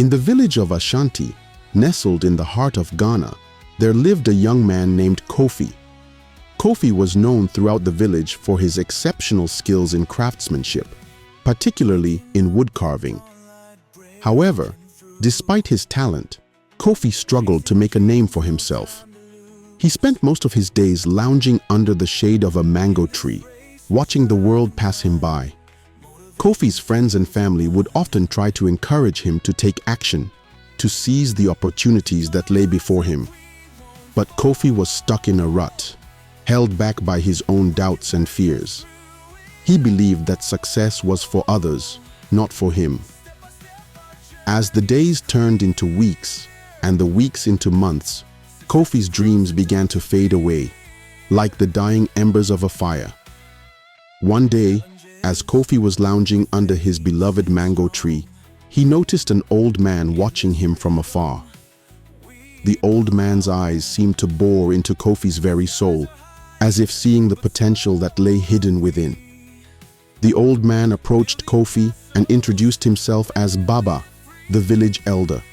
In the village of Ashanti, nestled in the heart of Ghana, there lived a young man named Kofi. Kofi was known throughout the village for his exceptional skills in craftsmanship, particularly in wood carving. However, despite his talent, Kofi struggled to make a name for himself. He spent most of his days lounging under the shade of a mango tree, watching the world pass him by. Kofi's friends and family would often try to encourage him to take action, to seize the opportunities that lay before him. But Kofi was stuck in a rut, held back by his own doubts and fears. He believed that success was for others, not for him. As the days turned into weeks and the weeks into months, Kofi's dreams began to fade away, like the dying embers of a fire. One day, as Kofi was lounging under his beloved mango tree, he noticed an old man watching him from afar. The old man's eyes seemed to bore into Kofi's very soul, as if seeing the potential that lay hidden within. The old man approached Kofi and introduced himself as Baba, the village elder.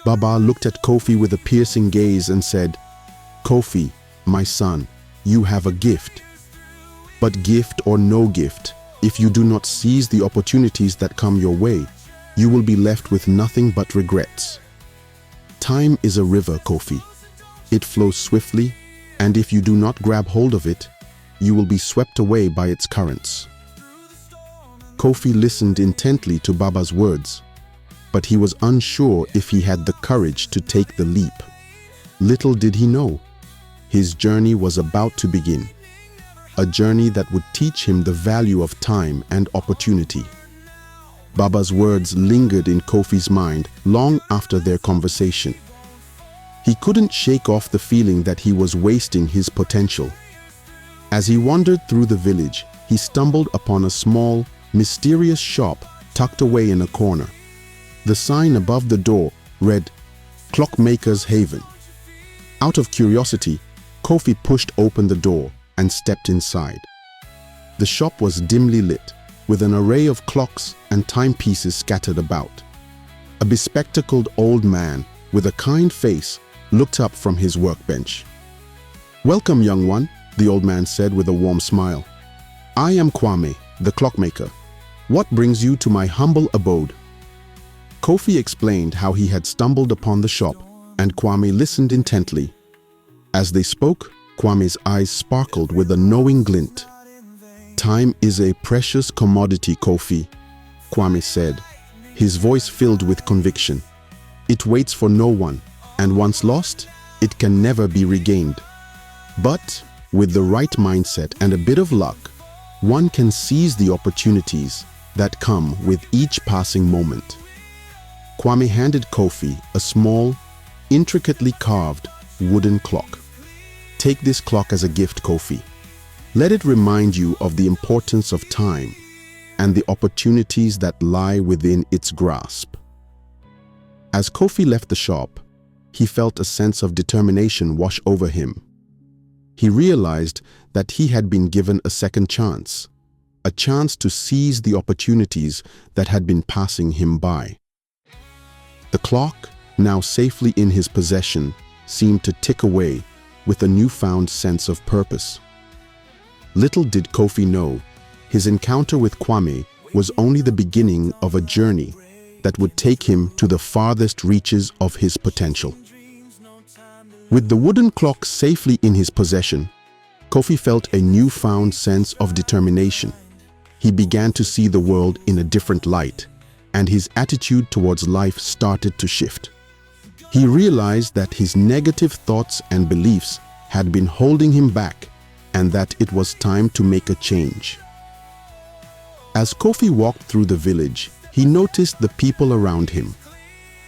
Baba looked at Kofi with a piercing gaze and said, "Kofi, my son, you have a gift. But gift or no gift, if you do not seize the opportunities that come your way, you will be left with nothing but regrets. Time is a river, Kofi. It flows swiftly, and if you do not grab hold of it, you will be swept away by its currents." Kofi listened intently to Baba's words, but he was unsure if he had the courage to take the leap. Little did he know, his journey was about to begin. A journey that would teach him the value of time and opportunity. Baba's words lingered in Kofi's mind long after their conversation. He couldn't shake off the feeling that he was wasting his potential. As he wandered through the village, he stumbled upon a small, mysterious shop tucked away in a corner. The sign above the door read, "Clockmaker's Haven." Out of curiosity, Kofi pushed open the door and stepped inside. The shop was dimly lit, with an array of clocks and timepieces scattered about. A bespectacled old man with a kind face looked up from his workbench. "Welcome, young one," the old man said with a warm smile. "I am Kwame, the clockmaker. What brings you to my humble abode?" Kofi explained how he had stumbled upon the shop, and Kwame listened intently. As they spoke, Kwame's eyes sparkled with a knowing glint. "Time is a precious commodity, Kofi," Kwame said, his voice filled with conviction. "It waits for no one, and once lost, it can never be regained. But with the right mindset and a bit of luck, one can seize the opportunities that come with each passing moment." Kwame handed Kofi a small, intricately carved wooden clock. "Take this clock as a gift, Kofi. Let it remind you of the importance of time and the opportunities that lie within its grasp." As Kofi left the shop, he felt a sense of determination wash over him. He realized that he had been given a second chance, a chance to seize the opportunities that had been passing him by. The clock, now safely in his possession, seemed to tick away with a newfound sense of purpose. Little did Kofi know, his encounter with Kwame was only the beginning of a journey that would take him to the farthest reaches of his potential. With the wooden clock safely in his possession, Kofi felt a newfound sense of determination. He began to see the world in a different light, and his attitude towards life started to shift. He realized that his negative thoughts and beliefs had been holding him back, and that it was time to make a change. As Kofi walked through the village, he noticed the people around him.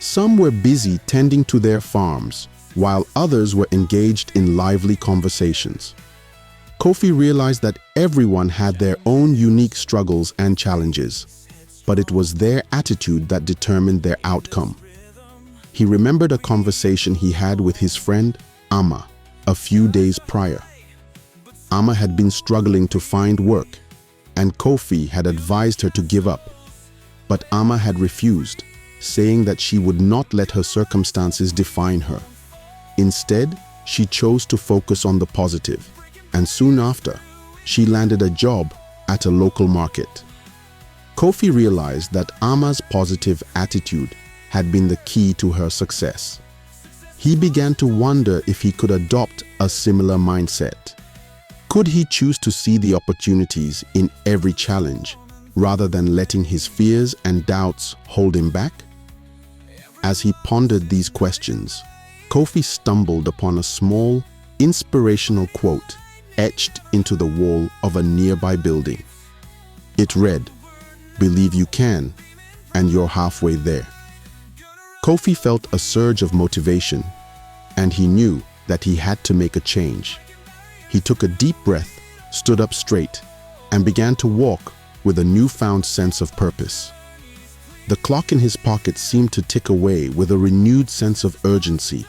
Some were busy tending to their farms, while others were engaged in lively conversations. Kofi realized that everyone had their own unique struggles and challenges, but it was their attitude that determined their outcome. He remembered a conversation he had with his friend, Amma, a few days prior. Amma had been struggling to find work, and Kofi had advised her to give up. But Amma had refused, saying that she would not let her circumstances define her. Instead, she chose to focus on the positive, and soon after, she landed a job at a local market. Kofi realized that Ama's positive attitude had been the key to her success. He began to wonder if he could adopt a similar mindset. Could he choose to see the opportunities in every challenge rather than letting his fears and doubts hold him back? As he pondered these questions, Kofi stumbled upon a small, inspirational quote etched into the wall of a nearby building. It read, "Believe you can, and you're halfway there." Kofi felt a surge of motivation, and he knew that he had to make a change. He took a deep breath, stood up straight, and began to walk with a newfound sense of purpose. The clock in his pocket seemed to tick away with a renewed sense of urgency,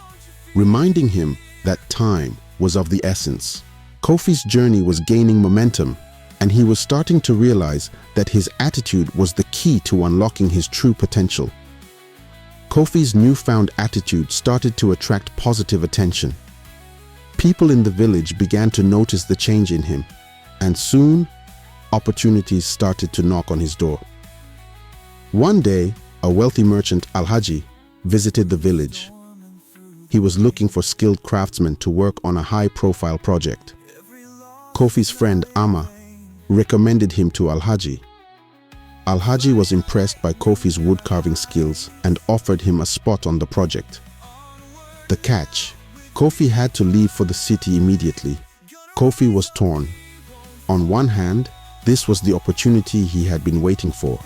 reminding him that time was of the essence. Kofi's journey was gaining momentum, and he was starting to realize that his attitude was the key to unlocking his true potential. Kofi's newfound attitude started to attract positive attention. People in the village began to notice the change in him, and soon, opportunities started to knock on his door. One day, a wealthy merchant, Alhaji, visited the village. He was looking for skilled craftsmen to work on a high-profile project. Kofi's friend, Ama, recommended him to Alhaji. Alhaji was impressed by Kofi's woodcarving skills and offered him a spot on the project. The catch: Kofi had to leave for the city immediately. Kofi was torn. On one hand, this was the opportunity he had been waiting for.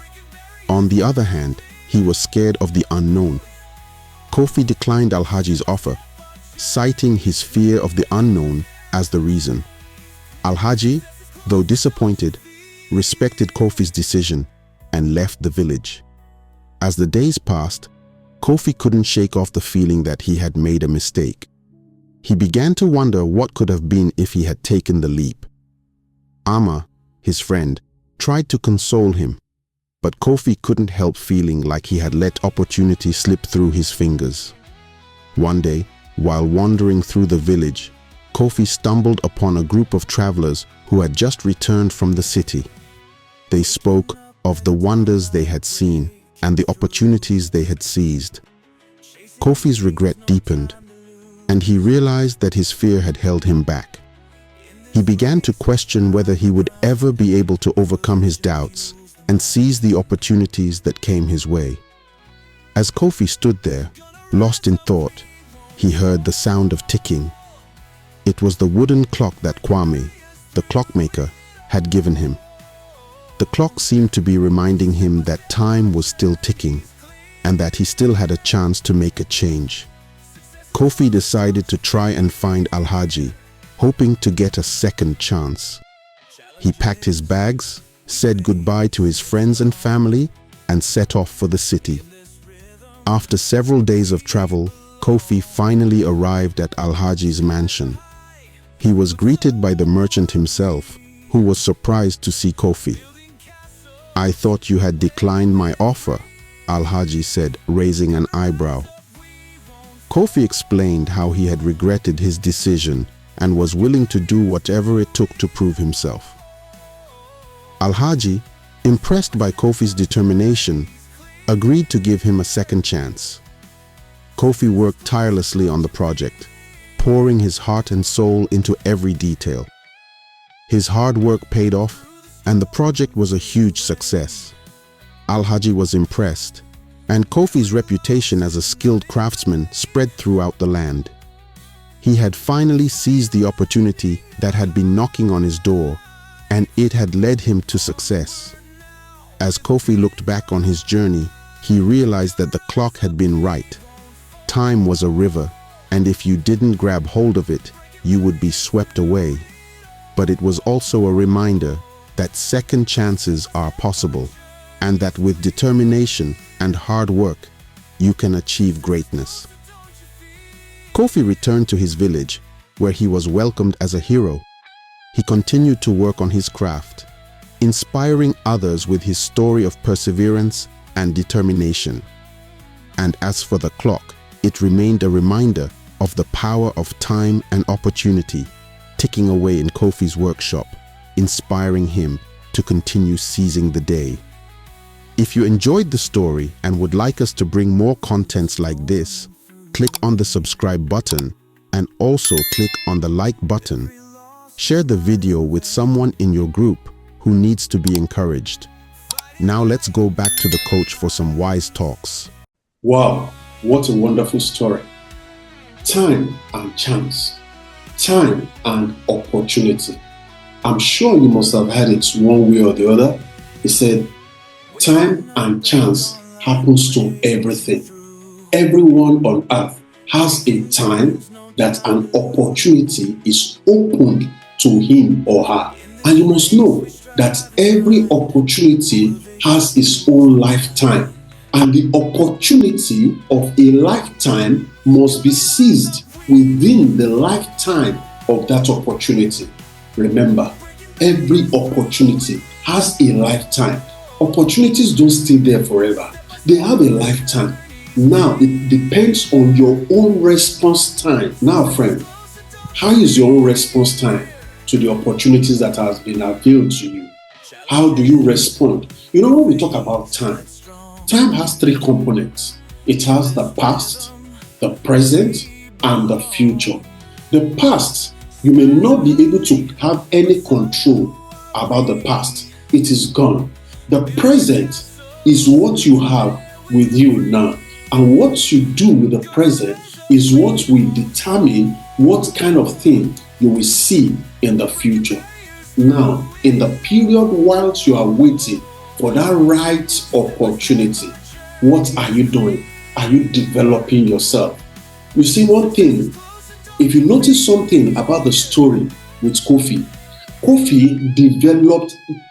On the other hand, he was scared of the unknown. Kofi declined Alhaji's offer, citing his fear of the unknown as the reason. Alhaji, though disappointed, respected Kofi's decision and left the village. As the days passed, Kofi couldn't shake off the feeling that he had made a mistake. He began to wonder what could have been if he had taken the leap. Ama, his friend, tried to console him, but Kofi couldn't help feeling like he had let opportunity slip through his fingers. One day, while wandering through the village, Kofi stumbled upon a group of travelers who had just returned from the city. They spoke of the wonders they had seen and the opportunities they had seized. Kofi's regret deepened, and he realized that his fear had held him back. He began to question whether he would ever be able to overcome his doubts and seize the opportunities that came his way. As Kofi stood there, lost in thought, he heard the sound of ticking. It was the wooden clock that Kwame, the clockmaker, had given him. The clock seemed to be reminding him that time was still ticking and that he still had a chance to make a change. Kofi decided to try and find Alhaji, hoping to get a second chance. He packed his bags, said goodbye to his friends and family, and set off for the city. After several days of travel, Kofi finally arrived at Alhaji's mansion. He was greeted by the merchant himself, who was surprised to see Kofi. "I thought you had declined my offer," Alhaji said, raising an eyebrow. Kofi explained how he had regretted his decision and was willing to do whatever it took to prove himself. Alhaji, impressed by Kofi's determination, agreed to give him a second chance. Kofi worked tirelessly on the project, pouring his heart and soul into every detail. His hard work paid off, and the project was a huge success. Alhaji was impressed, and Kofi's reputation as a skilled craftsman spread throughout the land. He had finally seized the opportunity that had been knocking on his door, and it had led him to success. As Kofi looked back on his journey, he realized that the clock had been right. Time was a river, and if you didn't grab hold of it, you would be swept away. But it was also a reminder that second chances are possible, and that with determination and hard work, you can achieve greatness. Kofi returned to his village, where he was welcomed as a hero. He continued to work on his craft, inspiring others with his story of perseverance and determination. And as for the clock, it remained a reminder of the power of time and opportunity ticking away in Kofi's workshop, inspiring him to continue seizing the day. If you enjoyed the story and would like us to bring more contents like this, click on the subscribe button and also click on the like button. Share the video with someone in your group who needs to be encouraged. Now let's go back to the coach for some wise talks. Wow, what a wonderful story. Time and chance. Time and opportunity. I'm sure you must have heard it one way or the other. He said, time and chance happens to everything. Everyone on earth has a time that an opportunity is opened to him or her. And you must know that every opportunity has its own lifetime. And the opportunity of a lifetime must be seized within the lifetime of that opportunity. Remember, every opportunity has a lifetime. Opportunities don't stay there forever. They have a lifetime. Now, it depends on your own response time. Now, friend, how is your own response time to the opportunities that has been availed to you? How do you respond? You know, when we talk about time, time has three components. It has the past, the present, and the future. The past, you may not be able to have any control about the past. It is gone. The present is what you have with you now. And what you do with the present is what will determine what kind of thing you will see in the future. Now, in the period whilst you are waiting for that right opportunity, what are you doing? Are you developing yourself? You see, one thing, if you notice something about the story with Kofi,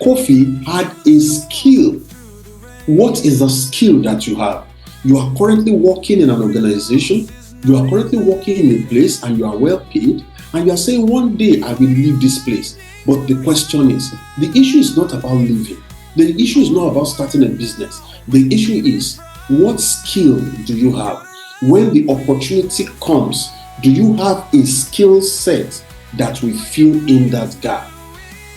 Kofi had a skill. What is the skill that you have? You are currently working in an organization, you are currently working in a place and you are well paid, and you are saying one day I will leave this place. But the question is, the issue is not about leaving. The issue is not about starting a business. The issue is, what skill do you have? When the opportunity comes, do you have a skill set that will fill in that gap?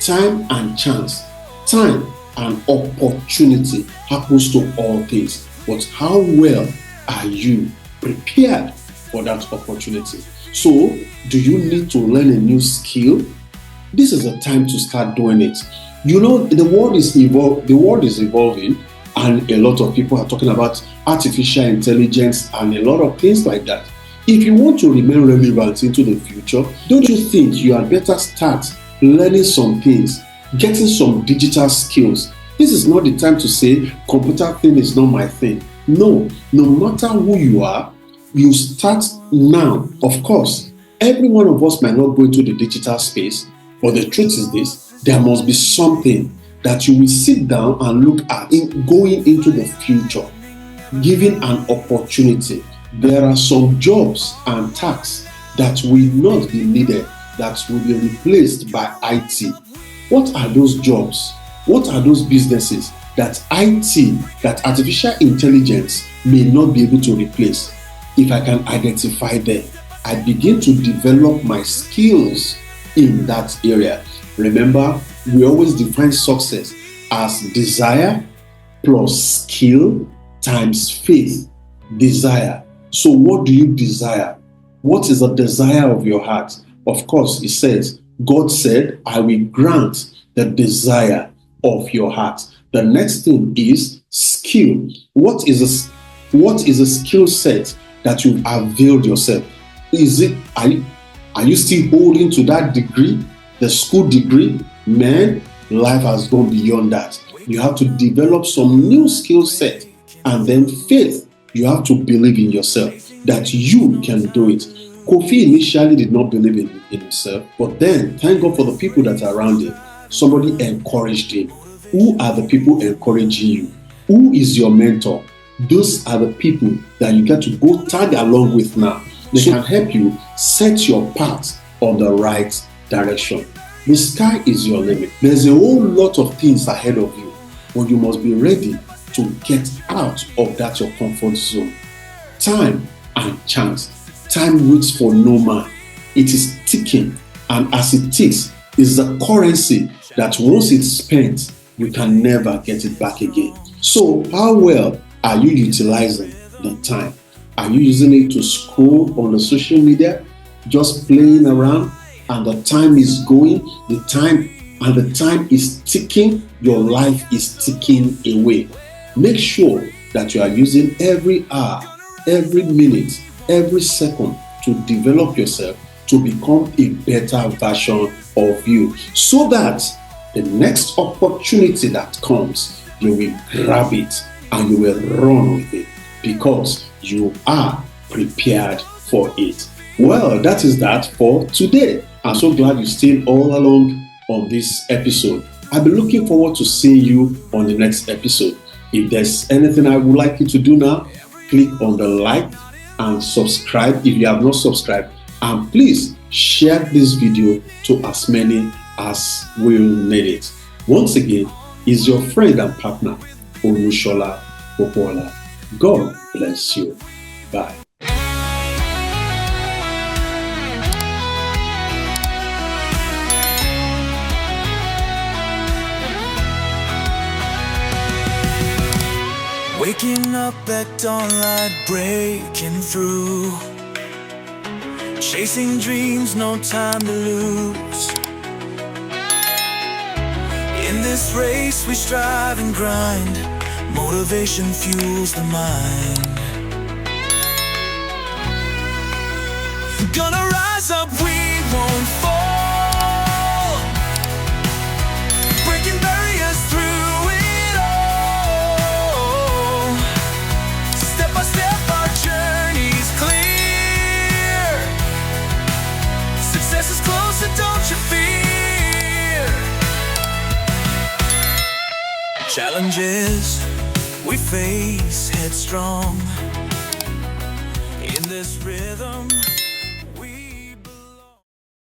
Time and chance, time and opportunity happens to all things. But how well are you prepared for that opportunity? So, do you need to learn a new skill? This is the time to start doing it. You know, the world is evolving, and a lot of people are talking about artificial intelligence and a lot of things like that. If you want to remain relevant into the future, don't you think you had better start learning some things, getting some digital skills? This is not the time to say computer thing is not my thing. No matter who you are, you start now. Of course, every one of us might not go into the digital space, but the truth is this: there must be something that you will sit down and look at in going into the future, given an opportunity. There are some jobs and tasks that will not be needed, that will be replaced by IT. What are those jobs? What are those businesses that IT, that artificial intelligence may not be able to replace? If I can identify them, I begin to develop my skills in that area. Remember, we always define success as desire plus skill times faith. Desire. So what do you desire? What is the desire of your heart? Of course, it says, God said, I will grant the desire of your heart. The next thing is skill. What is a skill set that you've availed yourself? Are you still holding to that degree, the school degree? Man, life has gone beyond that. You have to develop some new skill set. And then faith, you have to believe in yourself that you can do it. Kofi initially did not believe in himself, but then thank God for the people that are around him. Somebody encouraged him. Who are the people encouraging you? Who is your mentor? Those are the people that you get to go tag along with now. They can help you set your path on the right direction. The sky is your limit. There's a whole lot of things ahead of you, but you must be ready to get out of that your comfort zone. time and chance. Time waits for no man. It is ticking, and as it ticks, is the currency that once it's spent, you can never get it back again. So how well are you utilizing the time? Are you using it to scroll on the social media, just playing around, and the time is going, the time is ticking, your life is ticking away? Make sure that you are using every hour, every minute, every second to develop yourself to become a better version of you, so that the next opportunity that comes, you will grab it and you will run with it because you are prepared for it. Well, that is that for today. I'm so glad you stayed all along on this episode. I'll be looking forward to seeing you on the next episode. If there's anything I would like you to do now, click on the like and subscribe if you have not subscribed. And please share this video to as many as will need it. Once again, is your friend and partner, Olushola Popola. God bless you. Bye. Waking up at dawnlight, breaking through, chasing dreams, no time to lose. In this race we strive and grind, motivation fuels the mind. Gonna rise up, we won't fall, breaking barriers through it all. Step by step our journey's clear, success is closer, don't you fear. Challenges we face headstrong,